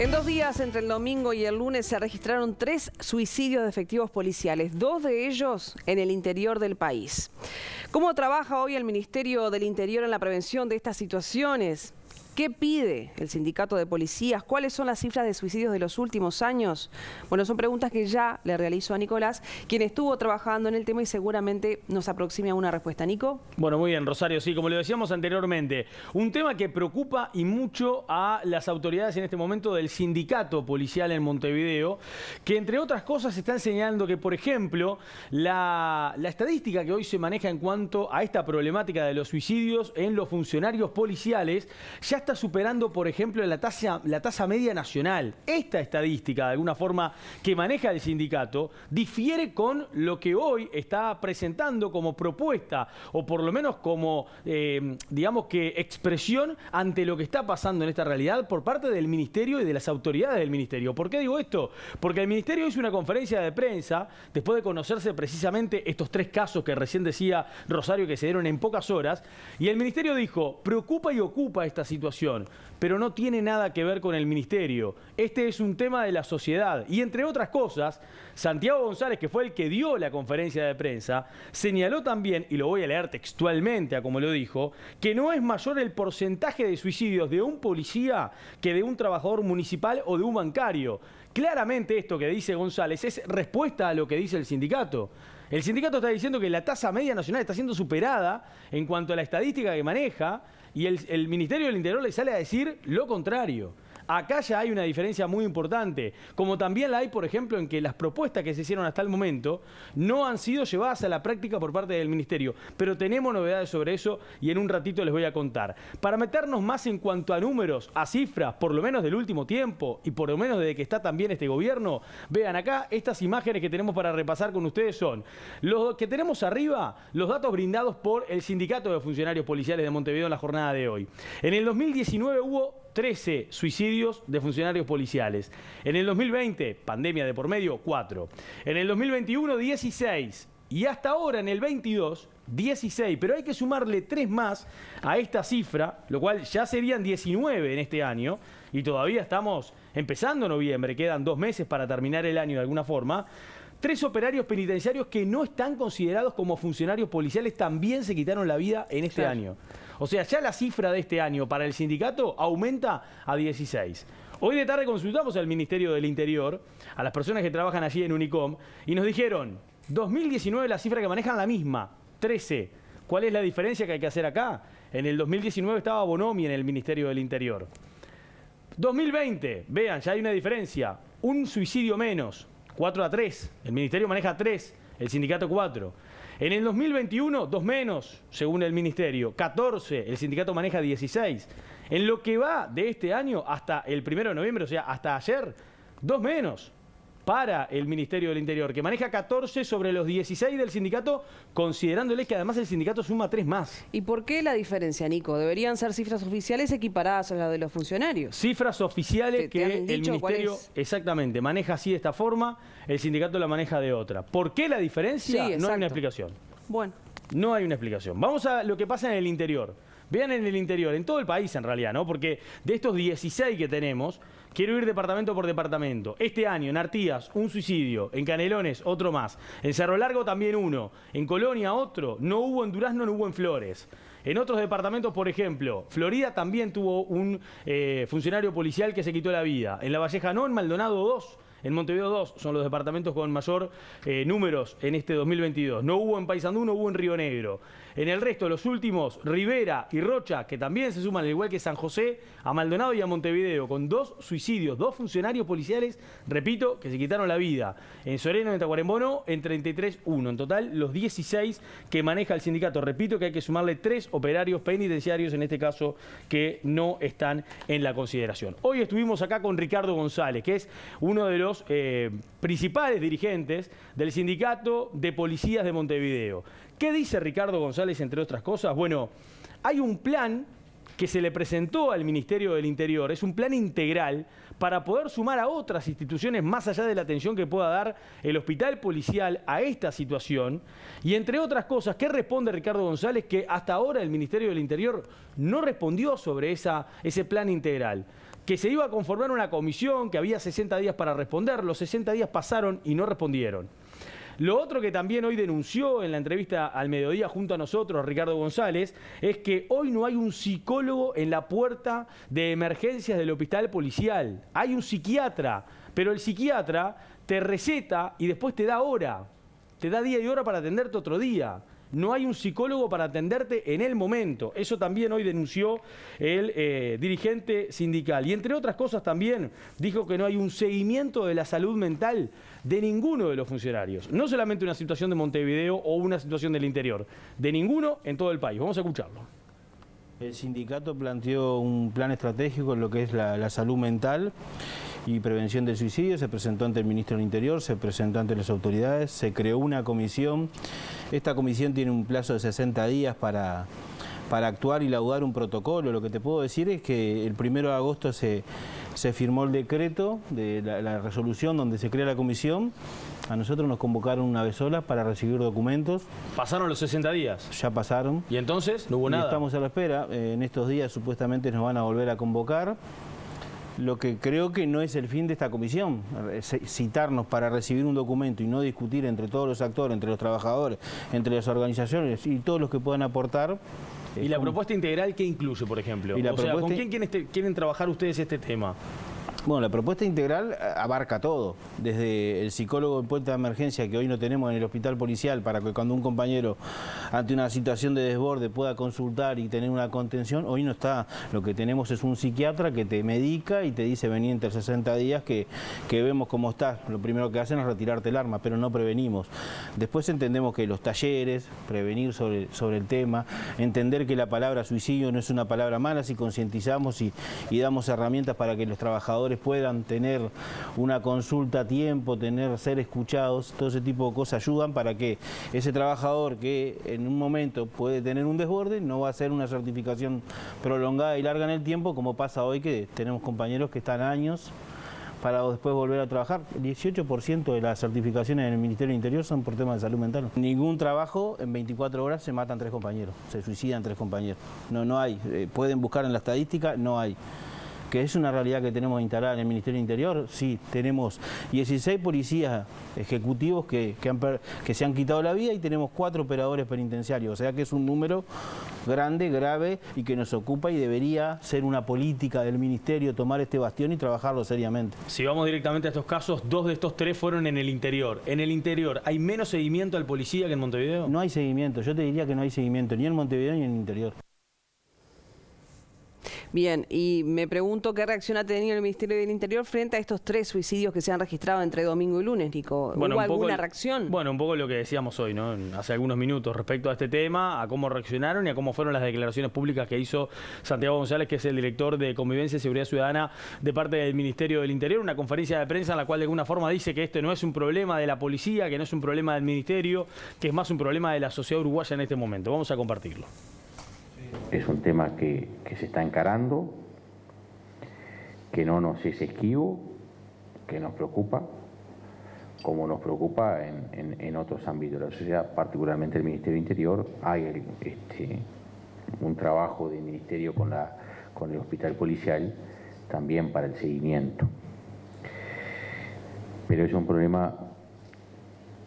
En 2 días, entre el domingo y el lunes, se registraron 3 suicidios de efectivos policiales, 2 de ellos en el interior del país. ¿Cómo trabaja hoy el Ministerio del Interior en la prevención de estas situaciones? ¿Qué pide el sindicato de policías? ¿Cuáles son las cifras de suicidios de los últimos años? Bueno, son preguntas que ya le realizo a Nicolás, quien estuvo trabajando en el tema y seguramente nos aproxime a una respuesta. ¿Nico? Bueno, muy bien, Rosario. Sí, como le decíamos anteriormente, un tema que preocupa y mucho a las autoridades en este momento del sindicato policial en Montevideo, que entre otras cosas están señalando que, por ejemplo, la estadística que hoy se maneja en cuanto a esta problemática de los suicidios en los funcionarios policiales ya está superando, por ejemplo, la tasa media nacional. Esta estadística, de alguna forma, que maneja el sindicato, difiere con lo que hoy está presentando como propuesta, o por lo menos como, digamos que, expresión ante lo que está pasando en esta realidad por parte del Ministerio y de las autoridades del Ministerio. ¿Por qué digo esto? Porque el Ministerio hizo una conferencia de prensa, después de conocerse precisamente estos 3 casos que recién decía Rosario que se dieron en pocas horas, y el Ministerio dijo, preocupa y ocupa esta situación, pero no tiene nada que ver con el Ministerio. Este es un tema de la sociedad. Y entre otras cosas, Santiago González, que fue el que dio la conferencia de prensa, señaló también, y lo voy a leer textualmente a como lo dijo, que no es mayor el porcentaje de suicidios de un policía que de un trabajador municipal o de un bancario. Claramente esto que dice González es respuesta a lo que dice el sindicato. El sindicato está diciendo que la tasa media nacional está siendo superada en cuanto a la estadística que maneja, y el Ministerio del Interior le sale a decir lo contrario. Acá ya hay una diferencia muy importante, como también la hay, por ejemplo, en que las propuestas que se hicieron hasta el momento no han sido llevadas a la práctica por parte del Ministerio. Pero tenemos novedades sobre eso y en un ratito les voy a contar. Para meternos más en cuanto a números, a cifras, por lo menos del último tiempo y por lo menos desde que está también este gobierno, vean acá, estas imágenes que tenemos para repasar con ustedes son los que tenemos arriba, los datos brindados por el Sindicato de Funcionarios Policiales de Montevideo en la jornada de hoy. En el 2019 hubo 13 suicidios de funcionarios policiales. En el 2020, pandemia de por medio, 4. En el 2021, 16. Y hasta ahora, en el 22, 16. Pero hay que sumarle 3 más a esta cifra, lo cual ya serían 19 en este año. Y todavía estamos empezando noviembre, quedan 2 meses para terminar el año de alguna forma. 3 operarios penitenciarios que no están considerados como funcionarios policiales también se quitaron la vida en este año. O sea, ya la cifra de este año para el sindicato aumenta a 16. Hoy de tarde consultamos al Ministerio del Interior, a las personas que trabajan allí en Unicom, y nos dijeron, 2019 la cifra que manejan la misma, 13. ¿Cuál es la diferencia que hay que hacer acá? En el 2019 estaba Bonomi en el Ministerio del Interior. 2020, vean, ya hay una diferencia, un suicidio menos. 4-3, el Ministerio maneja 3, el sindicato 4. En el 2021, 2 menos, según el Ministerio, 14, el sindicato maneja 16. En lo que va de este año hasta el 1 de noviembre, o sea, hasta ayer, 2 menos para el Ministerio del Interior, que maneja 14 sobre los 16 del sindicato, considerándole que además el sindicato suma 3 más. ¿Y por qué la diferencia, Nico? ¿Deberían ser cifras oficiales equiparadas a las de los funcionarios? Cifras oficiales que el Ministerio exactamente maneja así de esta forma, el sindicato la maneja de otra. ¿Por qué la diferencia? Sí, no hay una explicación. Bueno. No hay una explicación. Vamos a lo que pasa en el interior. Vean en el interior, en todo el país en realidad, ¿no? Porque de estos 16 que tenemos, quiero ir departamento por departamento. Este año en Artigas, un suicidio. En Canelones, otro más. En Cerro Largo también uno. En Colonia, otro. No hubo en Durazno, no hubo en Flores. En otros departamentos, por ejemplo, Florida también tuvo un funcionario policial que se quitó la vida. En La Valleja no, en Maldonado 2. En Montevideo 2 son los departamentos con mayor números en este 2022. No hubo en Paysandú, no hubo en Río Negro. En el resto, los últimos, Rivera y Rocha, que también se suman, al igual que San José, a Maldonado y a Montevideo, con 2 suicidios, 2 funcionarios policiales, repito, que se quitaron la vida. En Soreno, en Tacuarembó, no, en 33-1. En total, los 16 que maneja el sindicato. Repito que hay que sumarle 3 operarios penitenciarios, en este caso, que no están en la consideración. Hoy estuvimos acá con Ricardo González, que es uno de los principales dirigentes del Sindicato de Policías de Montevideo. ¿Qué dice Ricardo González, entre otras cosas? Bueno, hay un plan que se le presentó al Ministerio del Interior, es un plan integral para poder sumar a otras instituciones más allá de la atención que pueda dar el hospital policial a esta situación. Y entre otras cosas, ¿qué responde Ricardo González? Que hasta ahora el Ministerio del Interior no respondió sobre ese plan integral. que se iba a conformar una comisión, que había 60 días para responder, los 60 días pasaron y no respondieron. Lo otro que también hoy denunció en la entrevista al mediodía junto a nosotros, Ricardo González, es que hoy no hay un psicólogo en la puerta de emergencias del hospital policial. Hay un psiquiatra, pero el psiquiatra te receta y después te da hora. Te da día y hora para atenderte otro día. No hay un psicólogo para atenderte en el momento. Eso también hoy denunció el dirigente sindical. Y entre otras cosas también dijo que no hay un seguimiento de la salud mental de ninguno de los funcionarios. No solamente una situación de Montevideo o una situación del interior. De ninguno en todo el país. Vamos a escucharlo. El sindicato planteó un plan estratégico en lo que es la salud mental y prevención del suicidio. Se presentó ante el ministro del Interior, se presentó ante las autoridades, se creó una comisión. Esta comisión tiene un plazo de 60 días para actuar y laudar un protocolo. Lo que te puedo decir es que el 1 de agosto se firmó el decreto de la resolución donde se crea la comisión. A nosotros nos convocaron una vez sola para recibir documentos. ¿Pasaron los 60 días? Ya pasaron. ¿Y entonces? No hubo nada. Estamos a la espera. En estos días supuestamente nos van a volver a convocar. Lo que creo que no es el fin de esta comisión, citarnos para recibir un documento y no discutir entre todos los actores, entre los trabajadores, entre las organizaciones y todos los que puedan aportar. ¿Y la propuesta integral qué incluye, por ejemplo? ¿Con quién quieren trabajar ustedes este tema? Bueno, la propuesta integral abarca todo, desde el psicólogo en puerta de emergencia que hoy no tenemos en el hospital policial para que cuando un compañero ante una situación de desborde pueda consultar y tener una contención, hoy no está. Lo que tenemos es un psiquiatra que te medica y te dice vení entre 60 días que vemos cómo estás. Lo primero que hacen es retirarte el arma, pero no prevenimos. Después entendemos que los talleres, prevenir sobre el tema, entender que la palabra suicidio no es una palabra mala si concientizamos y damos herramientas para que los trabajadores puedan tener una consulta a tiempo, ser escuchados, todo ese tipo de cosas ayudan para que ese trabajador que en un momento puede tener un desborde no va a hacer una certificación prolongada y larga en el tiempo, como pasa hoy que tenemos compañeros que están años para después volver a trabajar. El 18% de las certificaciones en el Ministerio del Interior son por temas de salud mental. Ningún trabajo en 24 horas se matan 3 compañeros, se suicidan 3 compañeros. No hay, pueden buscar en la estadística, no hay. Que es una realidad que tenemos instalada en el Ministerio del Interior, sí, tenemos 16 policías ejecutivos que se han quitado la vida y tenemos 4 operadores penitenciarios, o sea que es un número grande, grave y que nos ocupa y debería ser una política del Ministerio tomar este bastión y trabajarlo seriamente. Si vamos directamente a estos casos, 2 de estos 3 fueron en el interior. ¿En el interior hay menos seguimiento al policía que en Montevideo? No hay seguimiento, yo te diría que no hay seguimiento ni en Montevideo ni en el interior. Bien, y me pregunto qué reacción ha tenido el Ministerio del Interior frente a estos 3 suicidios que se han registrado entre domingo y lunes, Nico. ¿Hubo alguna reacción? Bueno, un poco lo que decíamos hoy, ¿no? Hace algunos minutos respecto a este tema, a cómo reaccionaron y a cómo fueron las declaraciones públicas que hizo Santiago González, que es el director de Convivencia y Seguridad Ciudadana de parte del Ministerio del Interior. Una conferencia de prensa en la cual de alguna forma dice que este no es un problema de la policía, que no es un problema del Ministerio, que es más un problema de la sociedad uruguaya en este momento. Vamos a compartirlo. Es un tema que se está encarando, que no nos es esquivo, que nos preocupa, como nos preocupa en otros ámbitos de la sociedad, particularmente el Ministerio del Interior. Hay un trabajo del Ministerio con el hospital policial también para el seguimiento. Pero es un problema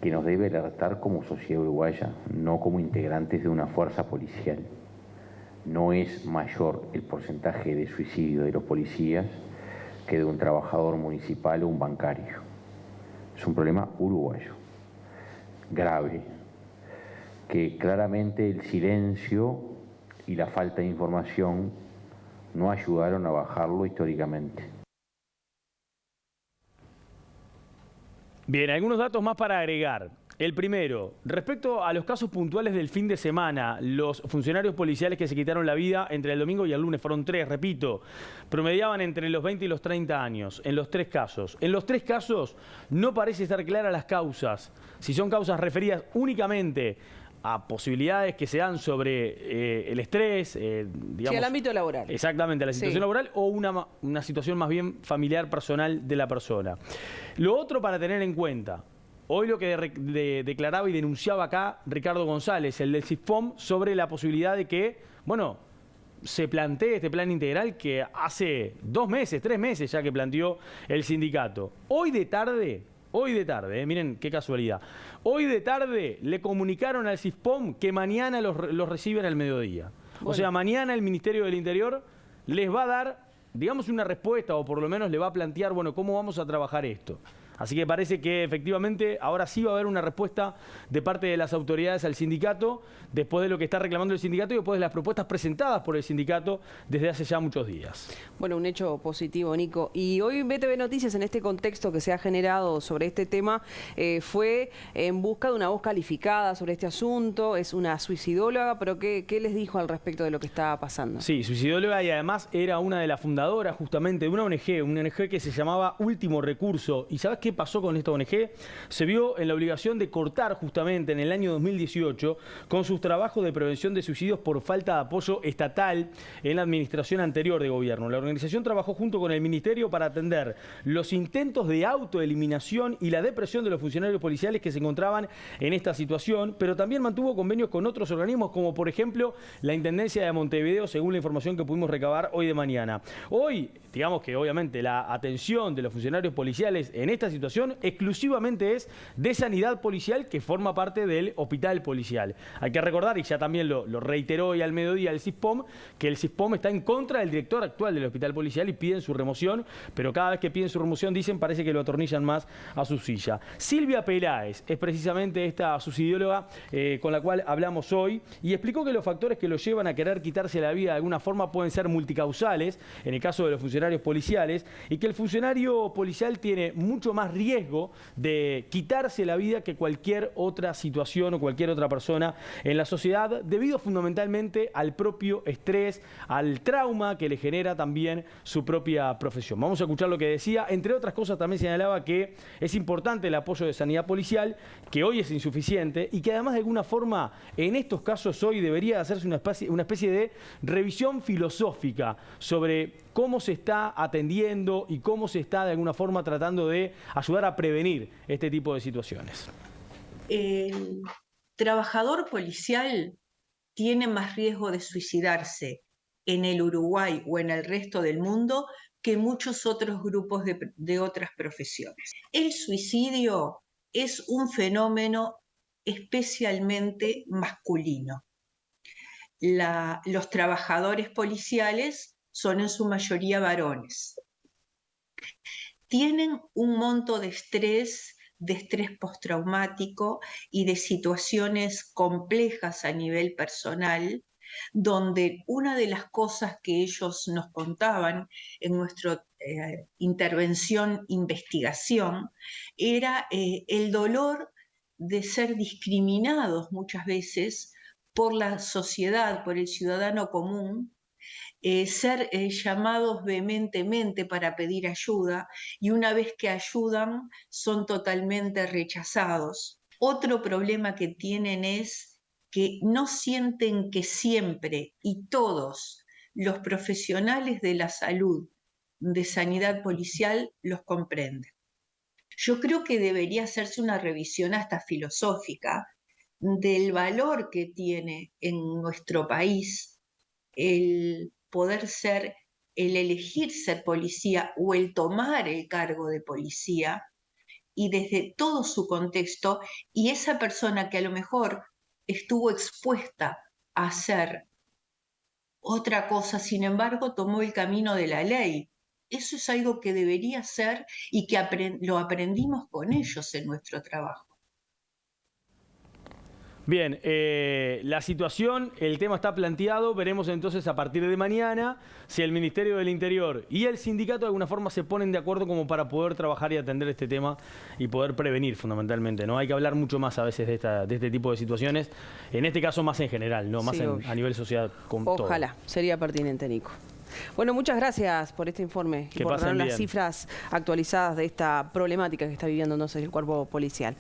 que nos debe alertar como sociedad uruguaya, no como integrantes de una fuerza policial. No es mayor el porcentaje de suicidio de los policías que de un trabajador municipal o un bancario. Es un problema uruguayo, grave, que claramente el silencio y la falta de información no ayudaron a bajarlo históricamente. Bien, algunos datos más para agregar. El primero, respecto a los casos puntuales del fin de semana, los funcionarios policiales que se quitaron la vida entre el domingo y el lunes fueron 3, repito, promediaban entre los 20 y los 30 años, en los 3 casos. En los 3 casos no parece estar claras las causas, si son causas referidas únicamente a posibilidades que se dan sobre el estrés, digamos... Sí, al ámbito laboral. Exactamente, a la situación laboral o una situación más bien familiar, personal de la persona. Lo otro para tener en cuenta... Hoy lo que declaraba y denunciaba acá Ricardo González, el del CISFOM, sobre la posibilidad de que, bueno, se plantee este plan integral que hace 2 meses, 3 meses ya que planteó el sindicato. Hoy de tarde, miren qué casualidad, hoy de tarde le comunicaron al CISPOM que mañana los reciben al mediodía. Bueno. O sea, mañana el Ministerio del Interior les va a dar, digamos, una respuesta, o por lo menos le va a plantear, bueno, cómo vamos a trabajar esto. Así que parece que efectivamente ahora sí va a haber una respuesta de parte de las autoridades al sindicato, después de lo que está reclamando el sindicato y después de las propuestas presentadas por el sindicato desde hace ya muchos días. Bueno, un hecho positivo, Nico. Y hoy BTV Noticias, en este contexto que se ha generado sobre este tema, fue en busca de una voz calificada sobre este asunto. Es una suicidóloga, pero ¿qué les dijo al respecto de lo que estaba pasando? Sí, suicidóloga, y además era una de las fundadoras justamente de una ONG que se llamaba Último Recurso. ¿Y sabes qué pasó con esta ONG? Se vio en la obligación de cortar justamente en el año 2018 con sus trabajos de prevención de suicidios por falta de apoyo estatal en la administración anterior de gobierno. La organización trabajó junto con el Ministerio para atender los intentos de autoeliminación y la depresión de los funcionarios policiales que se encontraban en esta situación, pero también mantuvo convenios con otros organismos, como por ejemplo la Intendencia de Montevideo, según la información que pudimos recabar hoy de mañana. Hoy, digamos que obviamente la atención de los funcionarios policiales en esta situación exclusivamente es de sanidad policial, que forma parte del hospital policial. Hay que recordar, y ya también lo reiteró hoy al mediodía el CISPOM, que el CISPOM está en contra del director actual del hospital policial y piden su remoción, pero cada vez que piden su remoción, dicen, parece que lo atornillan más a su silla. Silvia Peláez es precisamente esta suicidóloga con la cual hablamos hoy, y explicó que los factores que lo llevan a querer quitarse la vida de alguna forma pueden ser multicausales, en el caso de los funcionarios policiales, y que el funcionario policial tiene mucho más riesgo de quitarse la vida que cualquier otra situación o cualquier otra persona en la sociedad, debido fundamentalmente al propio estrés, al trauma que le genera también su propia profesión. Vamos a escuchar lo que decía. Entre otras cosas, también señalaba que es importante el apoyo de sanidad policial, que hoy es insuficiente, y que además de alguna forma en estos casos hoy debería hacerse una especie de revisión filosófica sobre cómo se está atendiendo y cómo se está de alguna forma tratando de ayudar a prevenir este tipo de situaciones. El trabajador policial tiene más riesgo de suicidarse en el Uruguay o en el resto del mundo que muchos otros grupos de otras profesiones. El suicidio es un fenómeno especialmente masculino. Los trabajadores policiales son en su mayoría varones. Tienen un monto de estrés postraumático y de situaciones complejas a nivel personal, donde una de las cosas que ellos nos contaban en nuestra investigación, era el dolor de ser discriminados muchas veces por la sociedad, por el ciudadano común, ser llamados vehementemente para pedir ayuda, y una vez que ayudan son totalmente rechazados. Otro problema que tienen es que no sienten que siempre y todos los profesionales de la salud, de sanidad policial, los comprenden. Yo creo que debería hacerse una revisión hasta filosófica del valor que tiene en nuestro país el poder ser, el elegir ser policía o el tomar el cargo de policía, y desde todo su contexto, y esa persona que a lo mejor estuvo expuesta a hacer otra cosa, sin embargo tomó el camino de la ley. Eso es algo que debería ser y que lo aprendimos con ellos en nuestro trabajo. Bien, la situación, el tema está planteado. Veremos entonces a partir de mañana si el Ministerio del Interior y el sindicato de alguna forma se ponen de acuerdo como para poder trabajar y atender este tema y poder prevenir fundamentalmente, ¿no? Hay que hablar mucho más a veces de este tipo de situaciones, en este caso más en general, no más sí, a nivel social con todo. Ojalá, sería pertinente, Nico. Bueno, muchas gracias por este informe y por dar las cifras actualizadas de esta problemática que está viviendo entonces el cuerpo policial.